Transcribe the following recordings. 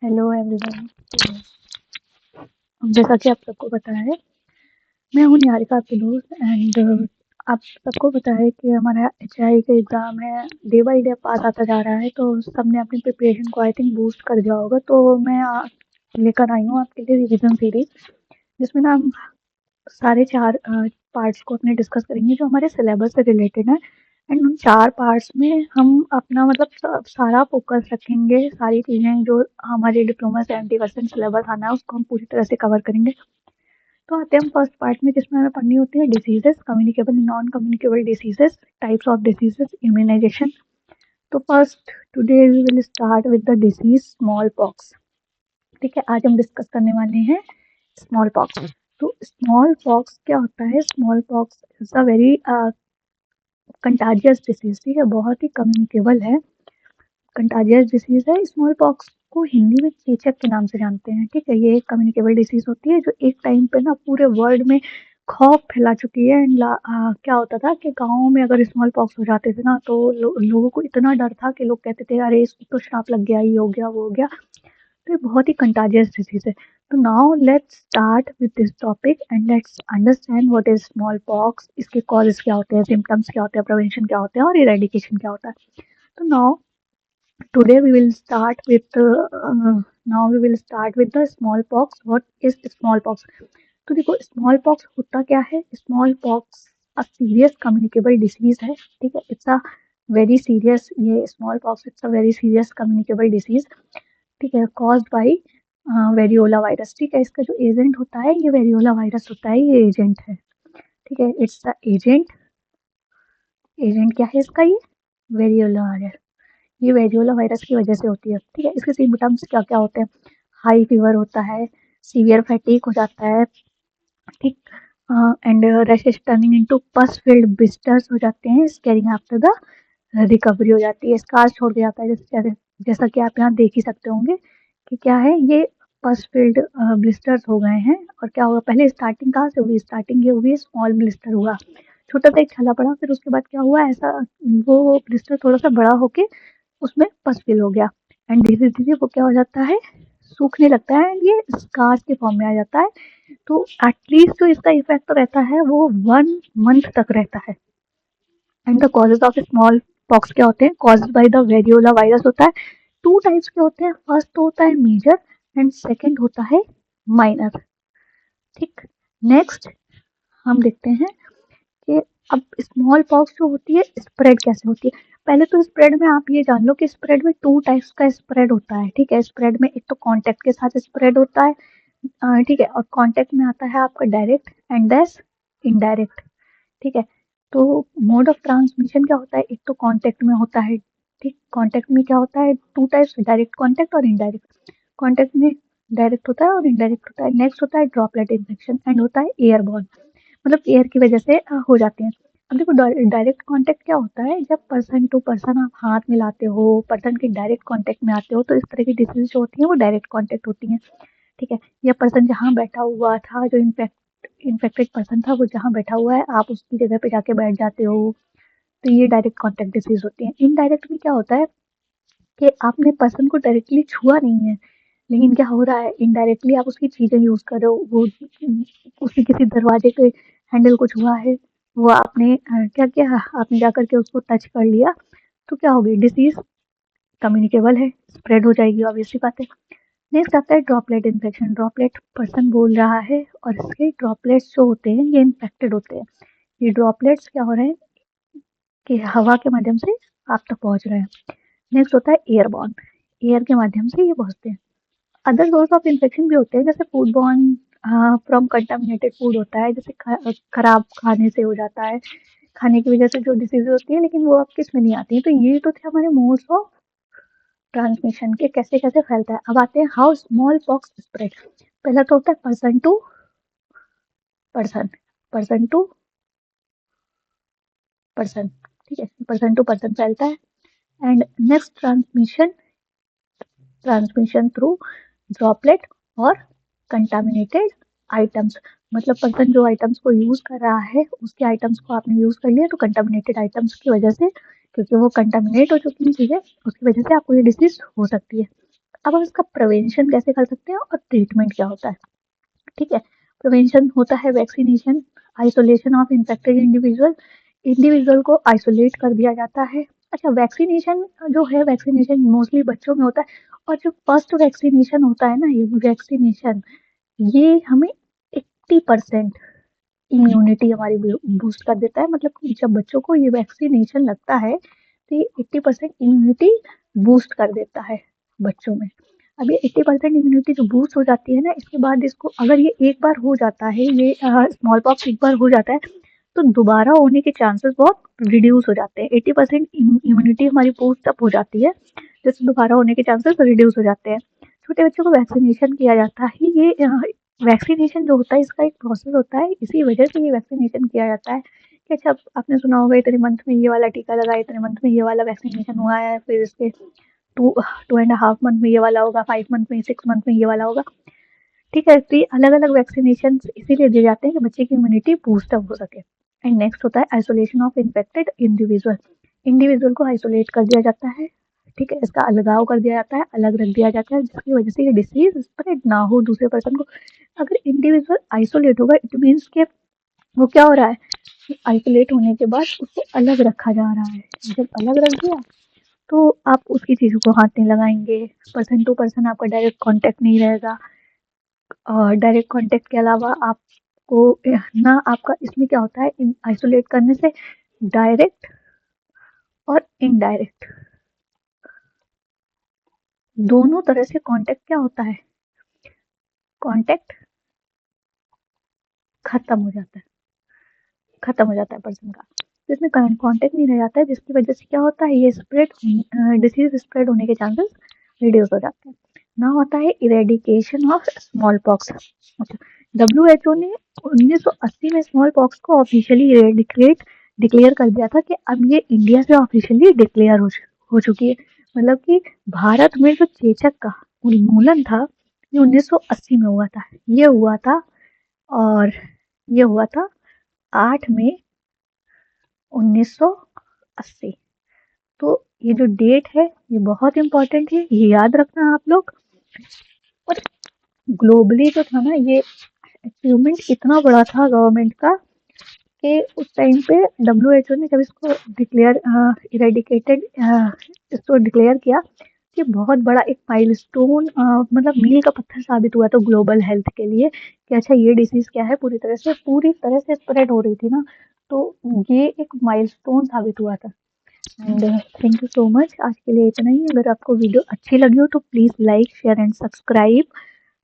Hello everyone. जैसा कि आप सबको पता है, मैं हूँ निहारिका, आपकी दोस्त। एंड आप सबको पता है कि हमारा एचआई का एग्ज़ाम है, डे बाय डे पास आता जा रहा है। तो सबने अपनी प्रिपरेशन को आई थिंक बूस्ट कर दिया होगा। तो मैं लेकर आई हूँ आपके लिए रिवीजन सीरीज, जिसमें ना हम सारे चार पार्ट्स को अपने डिस्कस करेंगे जो हमारे सिलेबस से रिलेटेड है। एंड उन चार पार्ट्स में हम अपना मतलब सारा फोकस रखेंगे, सारी चीज़ें जो हमारे डिप्लोमा 70% सिलेबस आना है उसको हम पूरी तरह से कवर करेंगे। तो आते हैं हम फर्स्ट पार्ट में, जिसमें हमें पढ़नी होती है diseases, communicable non communicable diseases, types of diseases, immunization. तो first today we will start with the disease smallpox. ठीक है, आज हम डिस्कस करने वाले हैं स्मॉल पॉक्स। तो स्मॉल पॉक्स क्या होता है? Smallpox is a very contagious disease. ठीक है, बहुत ही कम्युनिकेबल है, कंटाजियस डिसीज है। स्मॉल पॉक्स को हिंदी में चेचक के नाम से जानते हैं। ठीक है, ये एक कम्युनिकेबल डिसीज होती है जो एक टाइम पे ना पूरे वर्ल्ड में खौफ फैला चुकी है। क्या होता था कि गाँव में अगर स्मॉल पॉक्स हो जाते थे ना, तो लोगों को इतना डर था कि लोग कहते थे अरे इसको तो श्राप लग गया, ये हो गया, वो हो गया। तो ये बहुत ही कंटाजियस डिसीज है। तो now let's start with this topic and let's understand what is small pox, इसके कॉजेस क्या होते हैं, सिम्टम्स क्या होते हैं, प्रिवेंशन क्या होते हैं और इरेडिकेशन क्या होता है। तो now today we will start with now we will start with the smallpox. What is smallpox? तो देखो, स्मॉल पॉक्स होता क्या है? Small pox a serious communicable disease है। ठीक है, इट्स अ वेरी सीरियस, ये small pox it's a very serious communicable disease. ठीक है, कॉज्ड बाय वेरियोला वायरस। ठीक है, इसका जो एजेंट होता है ये वेरियोला वायरस होता है, ये एजेंट है। ठीक है, इट्स द एजेंट। एजेंट क्या है इसका? ये वेरियोला वायरस। ये वेरियोला वायरस की वजह से होती है। ठीक है, इसके सिम्टम्स क्या क्या होते हैं? हाई फीवर होता है, सीवियर फैटीग हो जाता है। ठीक, एंड रैशेस टर्निंग इनटू पस फिल्ड ब्लिस्टर्स हो जाते हैं, स्कैरिंग आफ्टर द रिकवरी हो जाती है, स्कार छोड़ दिया जाता है। जैसा कि आप यहाँ देख ही सकते होंगे कि क्या है ये, पस फिल्ड ब्लिस्टर्स हो गए हैं। और क्या हुआ, पहले स्टार्टिंग कहाँ से हुई? स्टार्टिंग ये हुई, स्मॉल ब्लिस्टर हुआ, छोटा सा एक छाला पड़ा। फिर उसके बाद क्या हुआ, ऐसा वो ब्लिस्टर थोड़ा सा बड़ा होके उसमें पस फिल हो गया। एंड धीरे धीरे वो क्या हो जाता है, सूखने लगता है एंड ये स्कार्स के फॉर्म में आ जाता है। तो एटलीस्ट जो इसका इफेक्ट तो रहता है वो 1 मंथ तक रहता है। And the causes of small pox क्या होते हैं? Caused by the variola virus होता है। टू टाइप्स के होते हैं, फर्स्ट तो होता है मेजर एंड सेकेंड होता है माइनर। ठीक, नेक्स्ट हम देखते हैं कि अब स्मॉल पॉक्स जो होती है स्प्रेड कैसे होती है। पहले तो स्प्रेड में आप ये जान लो कि स्प्रेड में टू टाइप्स का स्प्रेड होता है। ठीक है, स्प्रेड में एक तो कांटेक्ट के साथ स्प्रेड होता है, ठीक है, और कांटेक्ट में आता है आपका डायरेक्ट एंड देस इनडायरेक्ट। ठीक है, तो मोड ऑफ ट्रांसमिशन क्या होता है? एक तो कांटेक्ट में होता है। ठीक, कांटेक्ट में क्या होता है? टू टाइप्स, डायरेक्ट कांटेक्ट और इनडायरेक्ट। कांटेक्ट में डायरेक्ट होता है और इनडायरेक्ट होता है। नेक्स्ट होता है ड्रॉपलेट इन्फेक्शन एंड होता है एयरबॉर्न, मतलब एयर की वजह से हो जाते हैं। अब देखो, डायरेक्ट कांटेक्ट क्या होता है? जब पर्सन टू पर्सन आप हाथ मिलाते हो, पर्सन के डायरेक्ट कांटेक्ट में आते हो, तो इस तरह की डिसीज जो होती है वो डायरेक्ट कांटेक्ट होती हैं। ठीक है, या पर्सन जहाँ बैठा हुआ था, जो इन्फेक्टेड पर्सन था, वो जहाँ बैठा हुआ है आप उसकी जगह पे जाके बैठ जाते हो, तो ये डायरेक्ट कांटेक्ट डिसीज होती है। इनडायरेक्ट में क्या होता है कि आपने पर्सन को डायरेक्टली छुआ नहीं है, लेकिन क्या हो रहा है, इनडायरेक्टली आप उसकी चीजें यूज कर रहे हो। वो उसकी किसी दरवाजे के हैंडल को छुआ है, वो आपने क्या किया, आपने जा करके उसको टच कर लिया, तो क्या होगी, डिसीज कम्युनिकेबल है, स्प्रेड हो जाएगी, ऑब्वियसली बात है। नेक्स्ट आता है ड्रॉपलेट इन्फेक्शन। ड्रॉपलेट पर्सन बोल रहा है और इसके ड्रॉपलेट्स जो होते हैं ये इन्फेक्टेड होते हैं। ये ड्रॉपलेट्स क्या हो रहे हैं कि हवा के माध्यम से आप तक पहुंच रहे हैं। नेक्स्ट होता है एयरबॉर्न, एयर के माध्यम से ये पहुंचते हैं। अदर सोर्स ऑफ इन्फेक्शन भी होते हैं, जैसे food borne from contaminated food होता है, जैसे खराब खाने से हो जाता है, खाने की वजह से जो डिसीज होती है, लेकिन वो अब किस में नहीं आती है। तो ये तो थे हमारे मोड्स ऑफ ट्रांसमिशन के, कैसे कैसे फैलता है। अब आते हैं हाउ स्मॉल पॉक्स स्प्रेड। पहला तो होता है person to person, person to person. ठीक है, पर्सन टू पर्सन फैलता है। And next transmission, transmission through droplet और कंटामिनेटेड आइटम्स। मतलब पर्सन जो आइटम्स को यूज कर रहा है, उसके आइटम्स को आपने यूज कर लिया, तो कंटामिनेटेड आइटम्स की वजह से, क्योंकि वो कंटामिनेट हो चुकी हैं चीजें, उसकी वजह से आपको ये डिसीज हो सकती है। अब हम इसका प्रिवेंशन कैसे कर सकते हैं और ट्रीटमेंट क्या होता है। ठीक है, प्रिवेंशन होता है vaccination, isolation of infected individual, individual को आइसोलेट कर दिया जाता है। अच्छा, वैक्सीनेशन जो है, वैक्सीनेशन मोस्टली बच्चों में होता है, और जो फर्स्ट वैक्सीनेशन होता है ना, ये वैक्सीनेशन, ये हमें 80% इम्यूनिटी हमारी बूस्ट कर देता है। मतलब कि जब बच्चों को ये वैक्सीनेशन लगता है तो ये 80% इम्यूनिटी बूस्ट कर देता है बच्चों में। अब ये 80% इम्यूनिटी जो बूस्ट हो जाती है ना, इसके बाद इसको अगर ये एक बार हो जाता है, ये स्मॉल पॉक्स एक बार हो जाता है, तो दोबारा होने के चांसेस बहुत रिड्यूस हो जाते हैं। 80% इम्यूनिटी हमारी बूस्ट अप हो जाती है, जैसे दोबारा होने के चांसेस रिड्यूस हो जाते हैं। छोटे बच्चों को वैक्सीनेशन किया जाता है। ये वैक्सीनेशन जो होता है, इसका एक प्रोसेस होता है, इसी वजह से ये वैक्सीनेशन किया जाता है कि अच्छा, आपने सुना होगा इतने मंथ में ये वाला टीका लगा, इतने मंथ में ये वाला वैक्सीनेशन हुआ है, फिर इसके 2.5 मंथ में ये वाला होगा, 5 मंथ में, 6 मंथ में ये वाला होगा। ठीक है, तो ये अलग अलग वैक्सीनेशन इसीलिए दिए जाते हैं कि बच्चे की इम्यूनिटी बूस्ट अप हो सके। एंड नेक्स्ट होता है isolation of infected individual, individual को आइसोलेट कर दिया जाता है। ठीक है, इसका अलगाव कर दिया जाता है, अलग रख दिया जाता है, जिसकी वजह से ये डिसीज स्प्रेड ना हो दूसरे पर्सन को। अगर इंडिविजुअल आइसोलेट होगा, इट मीन्स के वो क्या हो रहा है, आइसोलेट होने के बाद उसको अलग रखा जा रहा है। जब अलग रख दिया तो आप उसकी चीज़ों को हाथ नहीं लगाएंगे, पर्सन टू पर्सन आपका डायरेक्ट कांटेक्ट नहीं रहेगा। और डायरेक्ट कांटेक्ट के अलावा आपको ना, आपका इसमें क्या होता है, आइसोलेट करने से डायरेक्ट और इनडायरेक्ट दोनों तरह से कांटेक्ट क्या होता है, कांटेक्ट खत्म हो जाता है, खत्म हो जाता है पर्सन का। तो इसमें कांटेक्ट नहीं रह जाता है, जिसकी वजह से क्या होता है, ये स्प्रेड, डिसीज स्प्रेड होने के चांसेस रिड्यूस हो जाते हैं। ना होता है इरेडिकेशन ऑफ स्मॉल पॉक्स। अच्छा, WHO ने 1980 में स्मॉल पॉक्स को ऑफिशियली इरेडिकेट डिक्लेयर कर दिया था कि अब ये इंडिया से ऑफिशियली डिक्लेयर हो चुकी है। मतलब कि भारत में जो चेचक का उन्मूलन था, ये 1980 में हुआ था। ये हुआ था, और ये हुआ था 8 मई 1980। तो ये जो डेट है, ये बहुत इंपॉर्टेंट है, ये याद रखना आप लोग। और ग्लोबली जो था ना, ये अचीवमेंट इतना बड़ा था गवर्नमेंट का कि उस टाइम पे WHO ने जब इसको डिक्लेयर इरेडिकेटेड इसको डिक्लेयर किया, कि बहुत बड़ा एक माइलस्टोन, मतलब मील का पत्थर साबित हुआ था ग्लोबल हेल्थ के लिए, कि अच्छा, ये डिसीज क्या है, पूरी तरह से स्प्रेड हो रही थी ना, तो ये एक माइलस्टोन साबित हुआ था। And thank you so much, आज के लिए इतना ही। अगर आपको वीडियो अच्छी लगी हो तो please like, share and subscribe,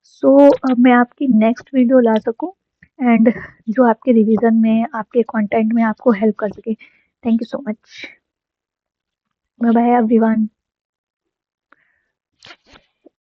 so मैं आपकी नेक्स्ट वीडियो ला सकूं, एंड जो आपके रिवीजन में, आपके कंटेंट में आपको हेल्प कर सके। Thank you so much, bye bye everyone.